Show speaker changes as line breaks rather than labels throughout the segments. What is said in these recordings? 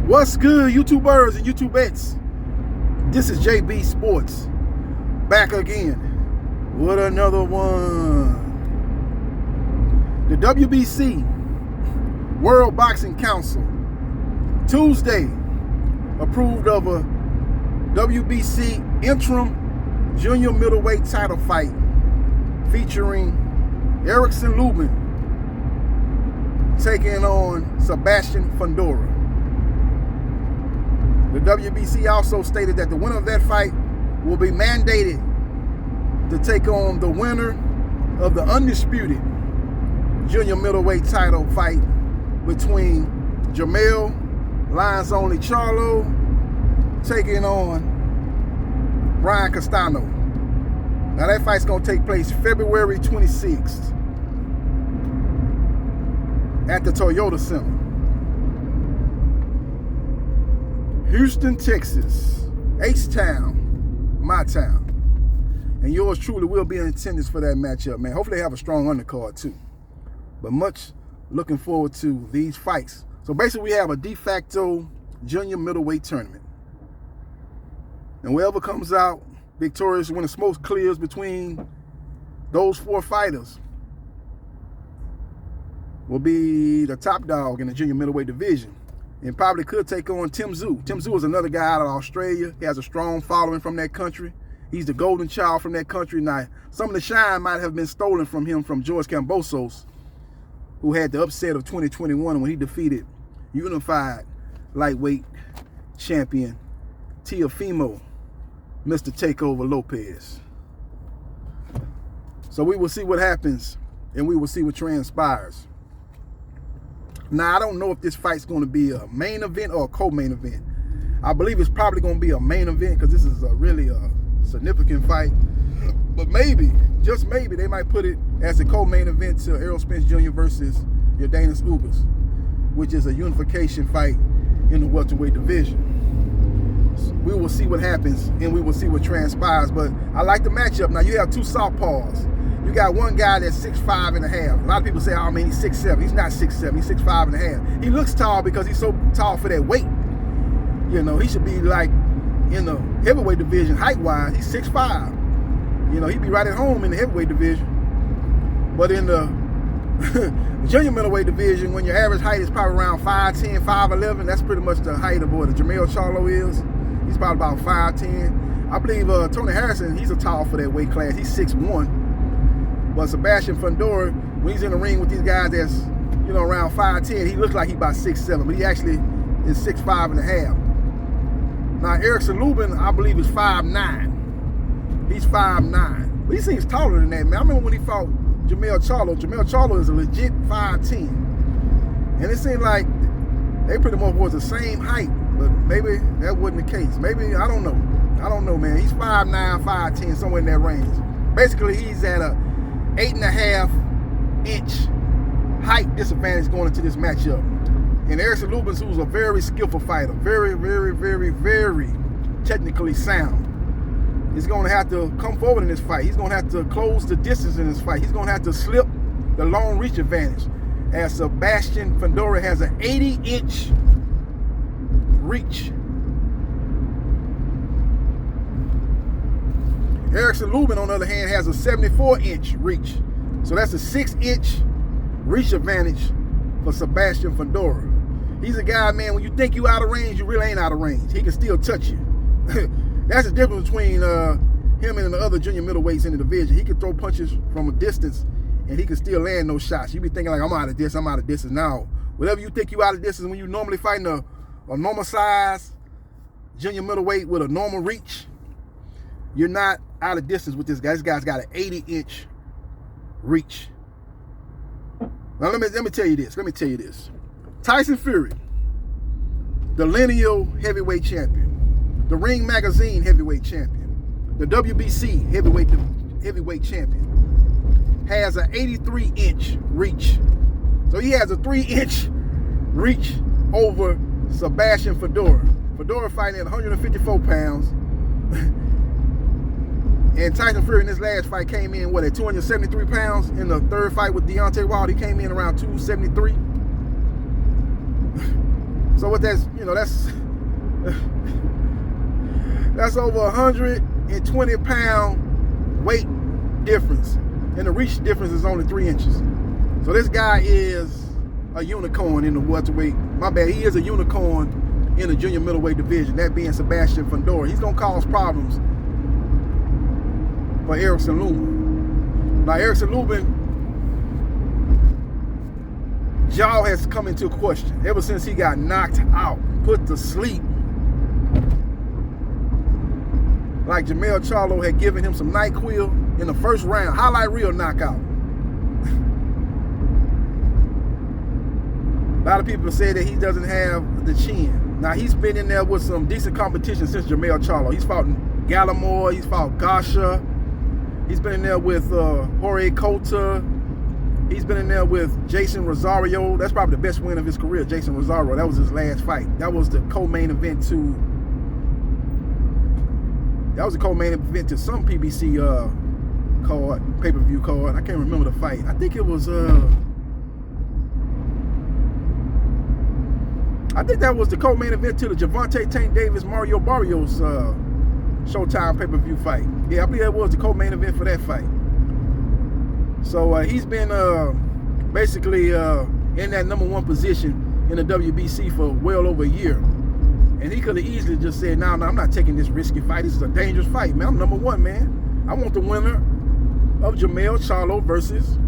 What's good, YouTubers and YouTubettes? This is JBsports back again with another one. The WBC, World Boxing Council, Tuesday approved of a WBC interim junior middleweight title fight featuring Erickson Lubin taking on Sebastian Fundora. The WBC also stated that the winner of that fight will be mandated to take on the winner of the undisputed junior middleweight title fight between Jamel Lions Only Charlo taking on Brian Castano. Now that fight's gonna take place February 26th at the Toyota Center. Houston, Texas, H-Town, my town. And yours truly will be in attendance for that matchup, man. Hopefully they have a strong undercard too. But much looking forward to these fights. So basically we have a de facto junior middleweight tournament. And whoever comes out victorious when the smoke clears between those four fighters will be the top dog in the junior middleweight division. And probably could take on Tim Tszyu. Tim Tszyu is another guy out of Australia. He has a strong following from that country. He's the golden child from that country. Now, some of the shine might have been stolen from him from George Kambosos, who had the upset of 2021 when he defeated unified lightweight champion Teofimo, Mr. Takeover Lopez. So we will see what happens and we will see what transpires. Now, I don't know if this fight's going to be a main event or a co-main event. I believe it's probably going to be a main event because this is really a significant fight. But maybe, just maybe, they might put it as a co-main event to Errol Spence Jr. versus Jordanis Ugas, which is a unification fight in the welterweight division. So we will see what happens and we will see what transpires. But I like the matchup. Now, you have two southpaws. You got one guy that's 6'5" and a half. A lot of people say, oh man, he's 6'7". He's not 6'7", he's 6'5" and a half. He looks tall because he's so tall for that weight. You know, he should be like in the heavyweight division height-wise. He's 6'5". You know, he'd be right at home in the heavyweight division. But in the junior middleweight division, when your average height is probably around 5'10", 5'11", that's pretty much the height of what Jamel Charlo is. He's probably about 5'10". I believe Tony Harrison, he's a tall for that weight class. He's 6'1". But Sebastian Fundora, when he's in the ring with these guys that's, you know, around 5'10", he looks like he's about 6'7", but he actually is 6'5" and a half. Now, Erickson Lubin, I believe, is 5'9". He's 5'9". But he seems taller than that, man. I remember when he fought Jamel Charlo. Jamel Charlo is a legit 5'10". And it seemed like they pretty much was the same height, but maybe that wasn't the case. Maybe, I don't know. I don't know, man. He's 5'9", 5'10", somewhere in that range. Basically, he's at a 8.5 inch height disadvantage going into this matchup. And Erickson Lubin, who's a very skillful fighter, very, very, very, very technically sound, is going to have to come forward in this fight. He's going to have to close the distance in this fight. He's going to have to slip the long reach advantage, as Sebastian Fundora has an 80-inch reach. Erickson Lubin, on the other hand, has a 74-inch reach. So that's a 6-inch reach advantage for Sebastian Fundora. He's a guy, man, when you think you out of range, you really ain't out of range. He can still touch you. That's the difference between him and the other junior middleweights in the division. He can throw punches from a distance, and he can still land those shots. You be thinking like, I'm out of distance. Now, whatever you think you out of distance when you normally fighting a normal size junior middleweight with a normal reach, you're not out of distance with this guy. This guy's got an 80-inch reach. Now let me tell you this. Tyson Fury, the lineal heavyweight champion, the Ring Magazine heavyweight champion, the WBC heavyweight champion, has an 83-inch reach. So he has a 3-inch reach over Sebastian Fundora. Fundora fighting at 154 pounds. And Tyson Fury in his last fight came in, at 273 pounds? In the third fight with Deontay Wilder, he came in around 273. So what that's, you know, that's over 120 pound weight difference, and the reach difference is only 3 inches. So this guy is a unicorn in the welterweight. My bad, he is a unicorn in the junior middleweight division, that being Sebastian Fundora. He's gonna cause problems for Erickson Lubin. Now Erickson Lubin, jaw has come into question ever since he got knocked out, put to sleep. Like Jermell Charlo had given him some NyQuil in the first round, highlight reel knockout. A lot of people say that he doesn't have the chin. Now he's been in there with some decent competition since Jermell Charlo. He's fought Gallimore, he's fought Gasha, he's been in there with Jorge Cota, he's been in there with Jason Rosario. That's probably the best win of his career, Jason Rosario. That was his last fight. That was the co-main event to some PBC card, pay-per-view card. I can't remember the fight. I think it was I think that was the co-main event to the Gervonta Tank Davis Mario Barrios Showtime pay-per-view fight. Yeah, I believe that was the co-main event for that fight. So he's been basically in that #1 position in the WBC for well over a year. And he could have easily just said, no, I'm not taking this risky fight. This is a dangerous fight, man. I'm #1, man. I want the winner of Jermell Charlo versus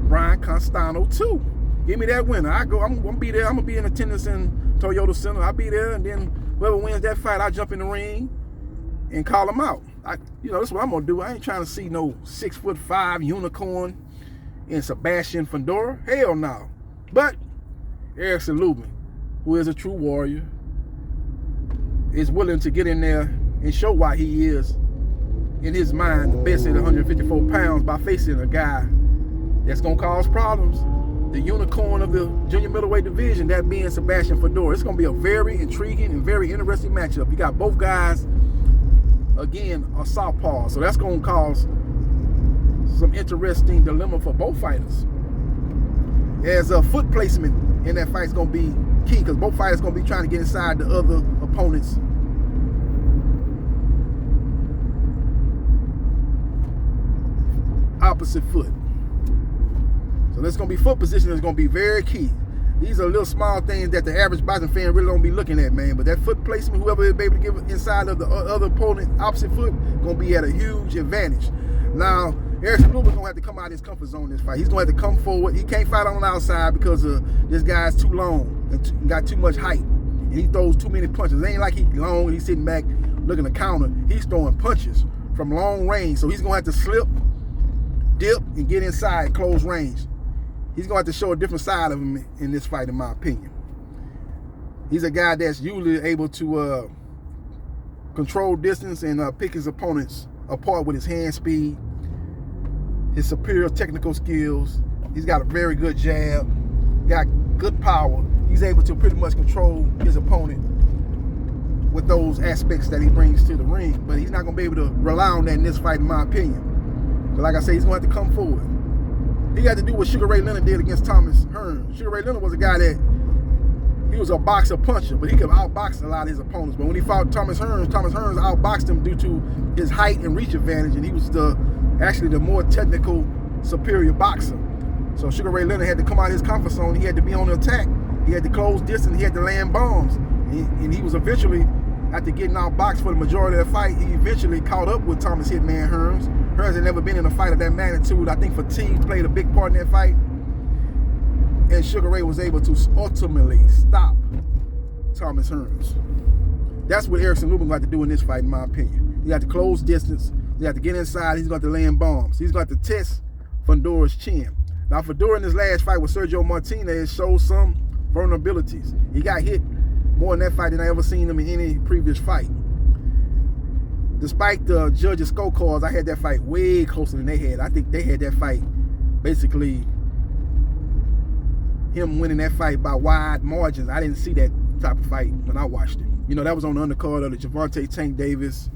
Brian Constantino 2. Give me that winner. I'm gonna be there. I'm gonna be in attendance in Toyota Center. I'll be there, and then whoever wins that fight, I'll jump in the ring and call him out. That's what I'm gonna do. I ain't trying to see no 6'5" unicorn in Sebastian Fundora. Hell no. But Erickson Lubin, who is a true warrior, is willing to get in there and show why he is, in his mind, the best at 154 pounds by facing a guy that's gonna cause problems. The unicorn of the junior middleweight division, that being Sebastian Fundora. It's gonna be a very intriguing and very interesting matchup. You got both guys, again, are southpaws, so that's gonna cause some interesting dilemma for both fighters. As a foot placement in that fight is gonna be key, because both fighters gonna be trying to get inside the other opponent's opposite foot. So that's gonna be foot position is gonna be very key. These are little small things that the average boxing fan really don't be looking at, man. But that foot placement, whoever is able to give inside of the other opponent opposite foot, gonna be at a huge advantage. Now, Erickson Lubin gonna have to come out of his comfort zone in this fight. He's gonna have to come forward. He can't fight on the outside because this guy's too long and got too much height, and he throws too many punches. It ain't like he's long and he's sitting back looking to counter. He's throwing punches from long range, so he's gonna have to slip, dip, and get inside close range. He's gonna have to show a different side of him in this fight, in my opinion. He's a guy that's usually able to control distance and pick his opponents apart with his hand speed, his superior technical skills. He's got a very good jab, got good power. He's able to pretty much control his opponent with those aspects that he brings to the ring. But he's not gonna be able to rely on that in this fight, in my opinion. But like I said, he's gonna have to come forward. He had to do what Sugar Ray Leonard did against Thomas Hearns. Sugar Ray Leonard was a guy that, he was a boxer puncher, but he could outbox a lot of his opponents. But when he fought Thomas Hearns outboxed him due to his height and reach advantage, and he was actually the more technical, superior boxer. So Sugar Ray Leonard had to come out of his comfort zone. He had to be on the attack. He had to close distance. He had to land bombs. And he was eventually, after getting outboxed for the majority of the fight, he eventually caught up with Thomas Hitman Hearns. Hearns had never been in a fight of that magnitude. I think fatigue played a big part in that fight. And Sugar Ray was able to ultimately stop Thomas Hearns. That's what Erickson Lubin got to do in this fight, in my opinion. He got to close distance. He got to get inside. He's got to land bombs. He's got to test Fundora's chin. Now, Fundora in his last fight with Sergio Martinez showed some vulnerabilities. He got hit more in that fight than I ever seen him in any previous fight. Despite the judges' scorecards, I had that fight way closer than they had. I think they had that fight basically him winning that fight by wide margins. I didn't see that type of fight when I watched it. You know, that was on the undercard of the Gervonta Tank Davis,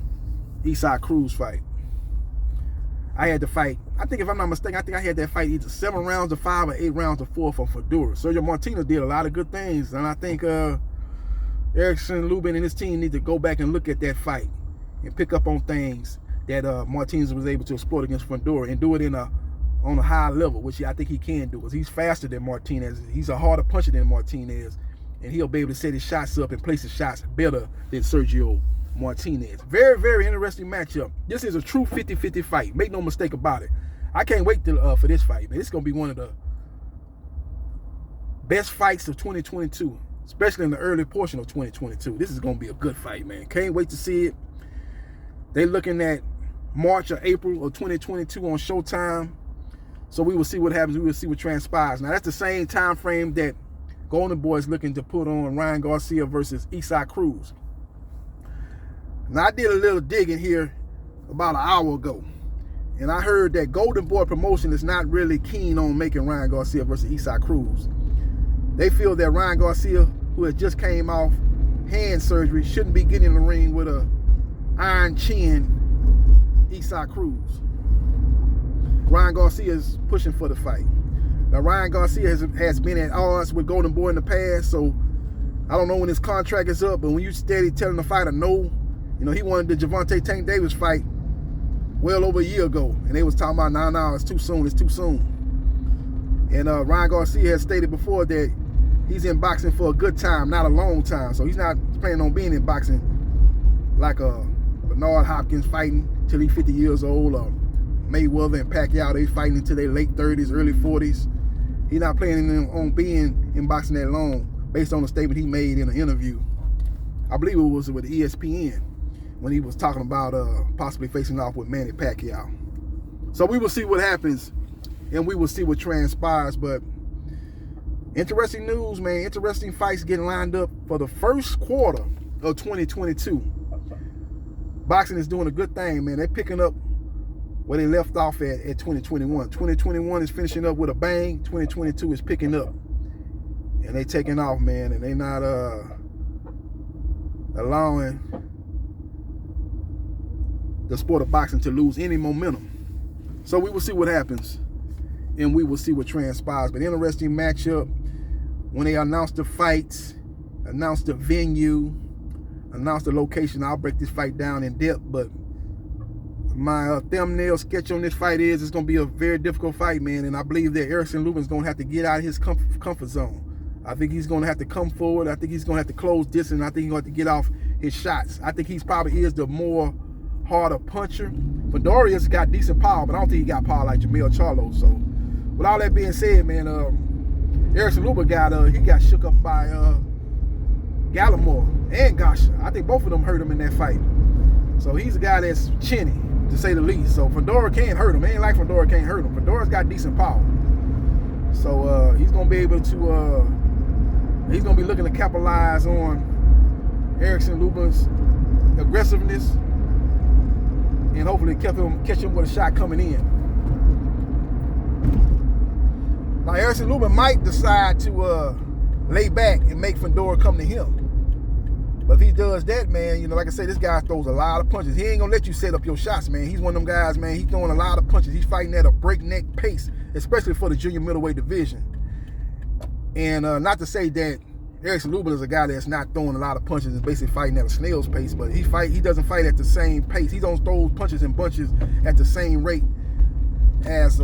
Eastside Cruz fight. I had the fight, I think if I'm not mistaken, I think I had that fight either 7 rounds of 5 or 8 rounds of 4 from Fundora. Sergio Martinez did a lot of good things, and I think Erickson, Lubin, and his team need to go back and look at that fight and pick up on things that Martinez was able to exploit against Fundora and do it on a high level, which I think he can do. Because he's faster than Martinez. He's a harder puncher than Martinez, and he'll be able to set his shots up and place his shots better than Sergio Martinez. Very, very interesting matchup. This is a true 50-50 fight. Make no mistake about it. I can't wait for this fight, man. It's going to be one of the best fights of 2022, especially in the early portion of 2022. This is going to be a good fight, man. Can't wait to see it. They're looking at March or April of 2022 on Showtime. So we will see what happens. We will see what transpires. Now, that's the same time frame that Golden Boy is looking to put on Ryan Garcia versus Isaac Cruz. Now, I did a little digging here about an hour ago, and I heard that Golden Boy Promotion is not really keen on making Ryan Garcia versus Isaac Cruz. They feel that Ryan Garcia, who has just came off hand surgery, shouldn't be getting in the ring with a iron chin Isaac Cruz. Ryan Garcia is pushing for the fight. Now, Ryan Garcia has been at odds with Golden Boy in the past, so I don't know when his contract is up, but when you steady telling the fighter no, you know, he wanted the Gervonta Tank Davis fight well over a year ago, and they was talking about, nah, it's too soon. And Ryan Garcia has stated before that he's in boxing for a good time, not a long time. So he's not planning on being in boxing like Bernard Hopkins fighting till he's 50 years old, or Mayweather and Pacquiao, they fighting until their late 30s, early 40s. He's not planning on being in boxing that long, based on a statement he made in an interview. I believe it was with ESPN, when he was talking about possibly facing off with Manny Pacquiao. So we will see what happens, and we will see what transpires. But interesting news, man. Interesting fights getting lined up for the first quarter of 2022. Boxing is doing a good thing, man. They're picking up where they left off at 2021. 2021 is finishing up with a bang. 2022 is picking up. And they taking off, man. And they not allowing the sport of boxing to lose any momentum. So we will see what happens, and we will see what transpires. But interesting matchup. When they announce the fights, announce the venue, announce the location, I'll break this fight down in depth. But my thumbnail sketch on this fight is it's going to be a very difficult fight, man. And I believe that Erickson Lubin is going to have to get out of his comfort zone. I think he's going to have to come forward. I think he's going to have to close distance. I think he's going to have to get off his shots. I think he's probably is the more harder puncher. Fundora has got decent power, but I don't think he got power like Jamel Charlo. So with all that being said, man, Erickson Lubin he got shook up by Gallimore and Gasha. I think both of them hurt him in that fight. So he's a guy that's chinny, to say the least. So Fundora can't hurt him. It ain't like Fundora can't hurt him. Fundora's got decent power. So he's going to be able to, he's going to be looking to capitalize on Erickson Lubin's aggressiveness and hopefully catch him with a shot coming in. Now, Erickson Lubin might decide to lay back and make Fundora come to him. But if he does that, man, you know, like I said, this guy throws a lot of punches. He ain't going to let you set up your shots, man. He's one of them guys, man. He's throwing a lot of punches. He's fighting at a breakneck pace, especially for the junior middleweight division. And not to say that Erickson Lubin is a guy that's not throwing a lot of punches and basically fighting at a snail's pace, but he doesn't fight at the same pace. He don't throw punches in bunches at the same rate as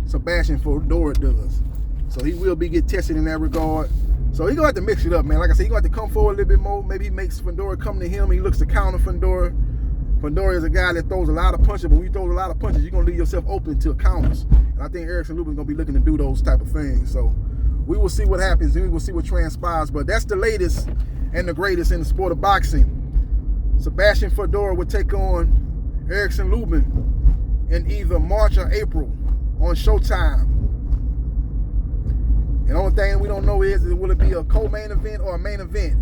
Sebastian Fundora does. So he will get tested in that regard. So he's going to have to mix it up, man. Like I said, he's going to have to come forward a little bit more. Maybe he makes Fundora come to him. He looks to counter Fundora. Fundora is a guy that throws a lot of punches, but when you throw a lot of punches, you're going to leave yourself open to counters. And I think Erickson Lubin is going to be looking to do those type of things. So we will see what happens, and we will see what transpires. But that's the latest and the greatest in the sport of boxing. Sebastian Fundora will take on Erickson Lubin in either March or April on Showtime. And the only thing we don't know is will it be a co-main event or a main event?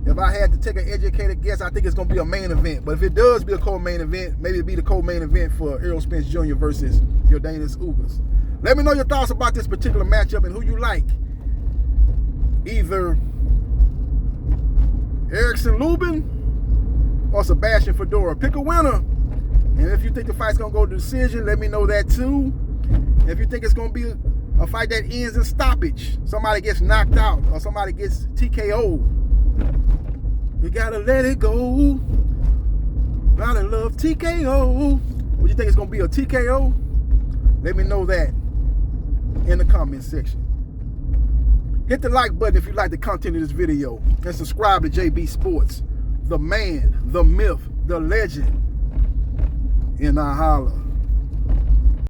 If I had to take an educated guess, I think it's going to be a main event. But if it does be a co-main event, maybe it'll be the co-main event for Errol Spence Jr. versus Yordenis Ugas. Let me know your thoughts about this particular matchup and who you like. Either Erickson Lubin or Sebastian Fundora. Pick a winner. And if you think the fight's going to go to decision, let me know that too. And if you think it's going to be a fight that ends in stoppage, somebody gets knocked out or somebody gets TKO'd, You gotta let it go. Gotta love TKO. What you think it's gonna be, a TKO? Let me know that in the comment section. Hit the like button if you like the content of this video. And subscribe to JB Sports. The man, the myth, the legend. And I holla.